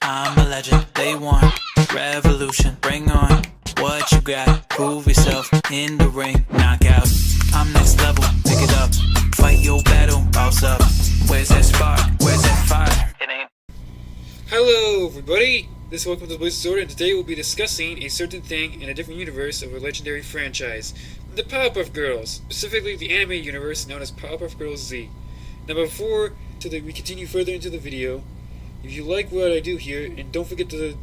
I'm a legend. Day one, revolution. Bring on what you got. Prove yourself in the ring. Knockout. I'm next level. Pick it up. Fight your battle. Bounce up. Where's that spark? Where's that fire? It ain't. Hello, everybody. This is Welcome to the Blizzard Sword, and today we'll be discussing a certain thing in a different universe of a legendary franchise, the PowerPuff Girls, specifically the anime universe known as PowerPuff Girls Z. Now, before we continue further into the video, if you like what I do here, and don't forget to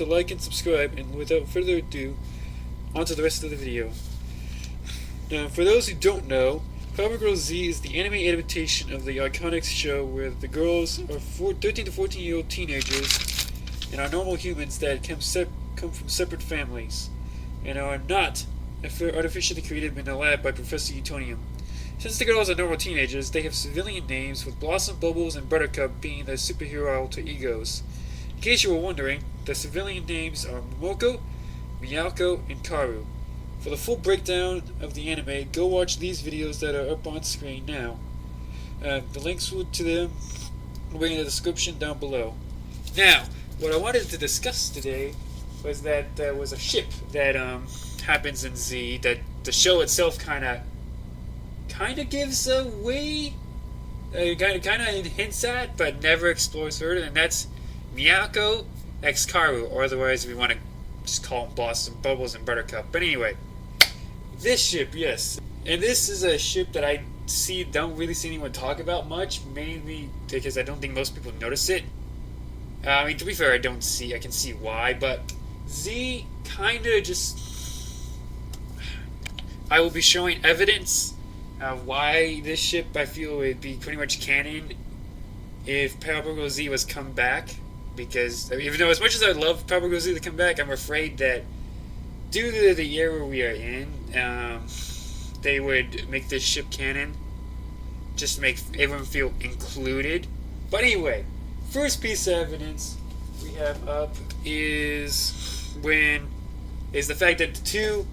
like and subscribe. And without further ado, on to the rest of the video. Now, for those who don't know, PowerPuff Girls Z is the anime adaptation of the iconic show where the girls are 13 to 14-year-old teenagers and are normal humans that come from separate families and are not artificially created in a lab by Professor Utonium. Since the girls are normal teenagers, they have civilian names, with Blossom, Bubbles, and Buttercup being their superhero alter egos. In case you were wondering, the civilian names are Momoko, Miyako, and Karu. For the full breakdown of the anime, go watch these videos that are up on screen now. The links to them will be in the description down below. Now, what I wanted to discuss today was that there was a ship that happens in Z that the show itself kind of gives away, kind of hints at, but never explores further, and that's Miyako x Karu, or otherwise we want to just call them Blossom, Bubbles, and Buttercup. But anyway, this ship, yes, and this is a ship that I don't really see anyone talk about much, mainly because I don't think most people notice it. I mean, to be fair, I can see why, but Z kind of just... I will be showing evidence of why this ship, I feel, would be pretty much canon if PowerPuff Girls Z was come back, because, even though as much as I love PowerPuff Girls Z to come back, I'm afraid that due to the era we are in, they would make this ship canon, just to make everyone feel included. But anyway, first piece of evidence we have up is the fact that the two,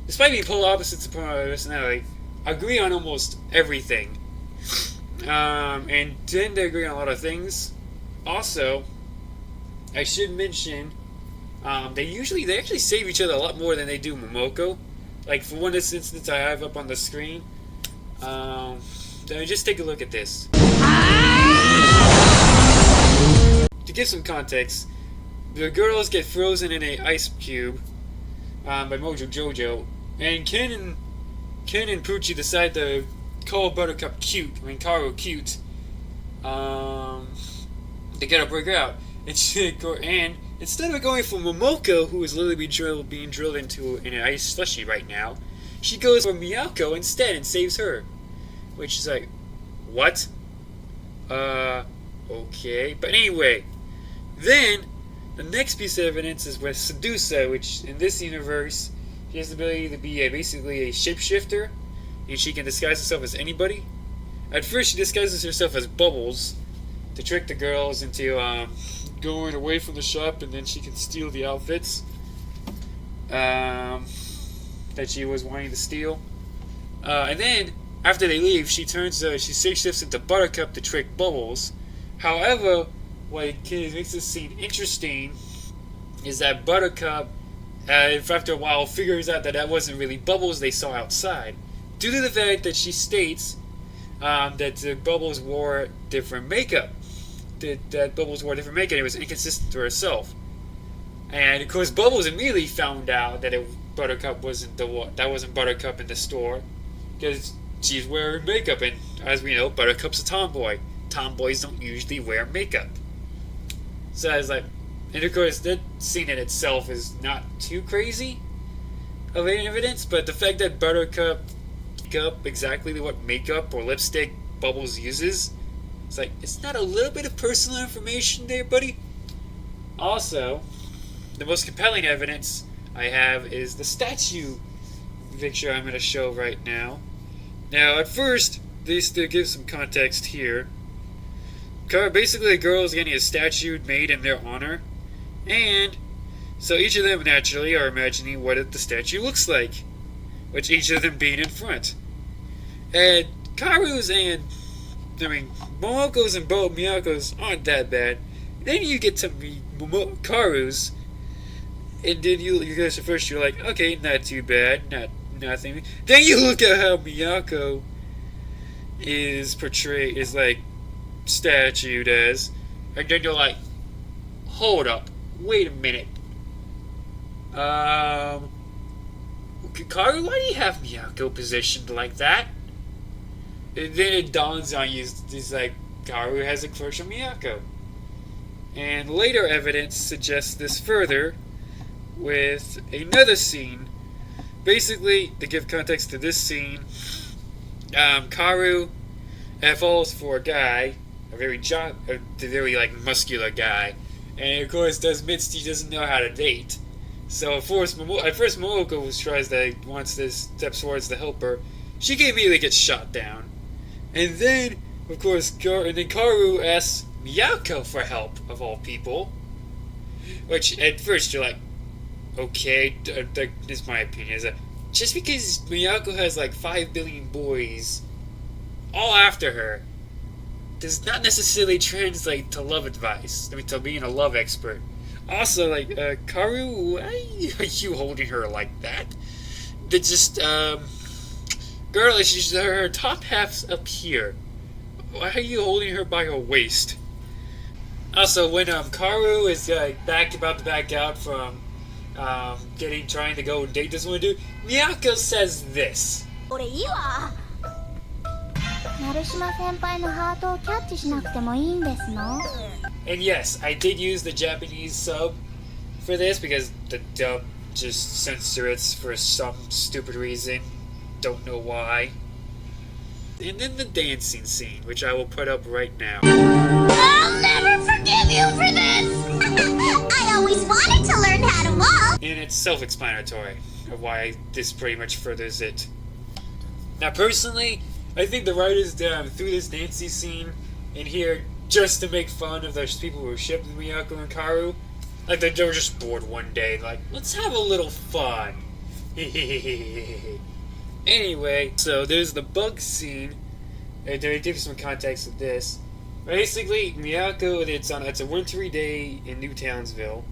despite being polar opposites of personality, agree on almost everything, and tend to agree on a lot of things. Also, I should mention, they actually save each other a lot more than they do Momoko. Like, for one instance I have up on the screen, just take a look at this. To give some context, the girls get frozen in an ice cube by Mojo Jojo, and Ken and Poochie decide to call Buttercup Karu cute, to get her break her out. And instead of going for Momoko, who is literally being drilled into an ice slushy right now, she goes for Miyako instead and saves her. Which is like, what? Okay. But anyway, then the next piece of evidence is with Sedusa, which in this universe, she has the ability to be basically a shapeshifter, and she can disguise herself as anybody. At first, she disguises herself as Bubbles to trick the girls into going away from the shop, and then she can steal the outfits that she was wanting to steal. And then, after they leave, she shapeshifts into Buttercup to trick Bubbles. However, what makes this scene interesting is that Buttercup, after a while, figures out that wasn't really Bubbles they saw outside, due to the fact that she states that Bubbles wore different makeup. That Bubbles wore different makeup, and it was inconsistent to herself. And of course, Bubbles immediately found out that Buttercup wasn't Buttercup in the store, because she's wearing makeup, and as we know, Buttercup's a tomboy. Tomboys don't usually wear makeup. So I was like, and of course, that scene in itself is not too crazy of evidence, but the fact that Buttercup up exactly what makeup or lipstick Bubbles uses, it's like, it's not a little bit of personal information there, buddy? Also, the most compelling evidence I have is the statue picture I'm going to show right now. Now, at first, just to give some context here, basically the girl is getting a statue made in their honor, and so each of them naturally are imagining what the statue looks like, which each of them being in front. And Karu's and Momoko's and Miyako's aren't that bad. Then you get to Karu's, and then you guys first you're like, okay, not too bad, nothing. Then you look at how Miyako is portrayed, is like statued as, and then you're like, hold up, wait a minute. Karu, why do you have Miyako positioned like that? And then it dawns on you, it's like, Karu has a crush on Miyako. And later evidence suggests this further with another scene. Basically, to give context to this scene, Karu falls for a guy, a very like muscular guy, and of course Mitsuki doesn't know how to date. So at first Momoko steps towards to help her. She immediately gets shot down, and then of course Karu asks Miyako for help, of all people. Which, at first, you're like, okay, this is my opinion, is that just because Miyako has like 5 billion boys all after her does not necessarily translate to love advice. I mean, to being a love expert. Also, like, Karu, why are you holding her like that? That just, girl, her top half's up here. Why are you holding her by her waist? Also, when Karu is about to back out from trying to go date this one dude, Miyako says this. And yes, I did use the Japanese sub for this because the dub just censor it for some stupid reason. Don't know why. And then the dancing scene, which I will put up right now. I'll never forgive you for this! I always wanted to learn how to walk! And it's self-explanatory of why this pretty much furthers it. Now, personally, I think the writers threw this dancing scene in here just to make fun of those people who were shipped with Miyako and Karu. Like, they were just bored one day, like, let's have a little fun. Anyway, so there's the bug scene. To give you some context of this, basically Miyako, it's a wintry day in New Townsville,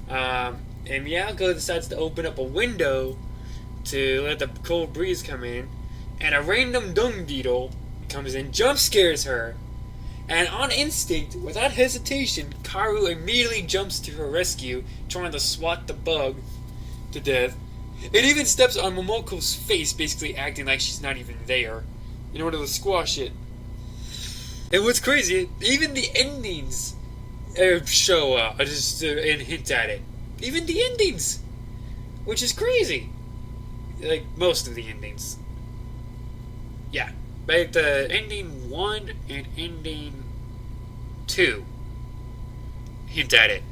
and Miyako decides to open up a window to let the cold breeze come in, and a random dung beetle comes in, jump scares her, and on instinct, without hesitation, Karu immediately jumps to her rescue, trying to swat the bug to death. It even steps on Momoko's face, basically acting like she's not even there, in order to squash it. And what's crazy, even the endings show up and hint at it. Even the endings! Which is crazy. Like, most of the endings. Yeah. Like the ending 1 and ending 2 hint at it.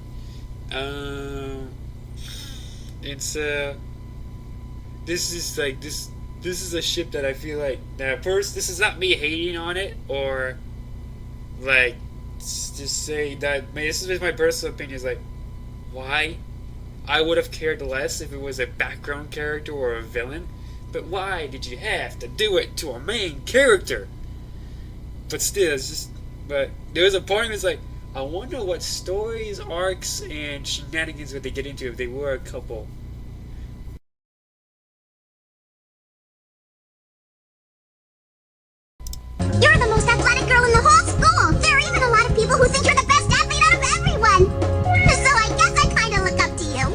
It's this is a ship that I feel like, now first, this is not me hating on it, or like just say that, this is my personal opinion, is like, why? I would have cared less if it was a background character or a villain, but why did you have to do it to a main character? But still, it's just, but there was a part of me that's like, I wonder what stories, arcs, and shenanigans would they get into if they were a couple. You're the most athletic girl in the whole school! There are even a lot of people who think you're the best athlete out of everyone! So I guess I kinda look up to you.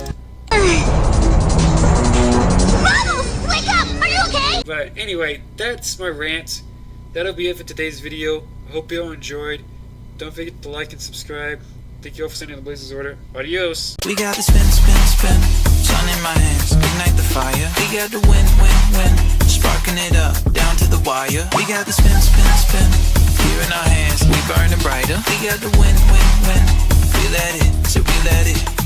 Bravo! Wake up! Are you okay? But anyway, that's my rant. That'll be it for today's video. I hope you all enjoyed. Don't forget to like and subscribe. Thank you all for sending the Blazers order. Adios! We got the spin, spin, spin. Sun in my hands, ignite the fire. We got the win, win, win. Sparking it up, down to the wire. We got the spin, spin, spin. Here in our hands, we burning brighter. We got the win, win, win. We let it, so we let it.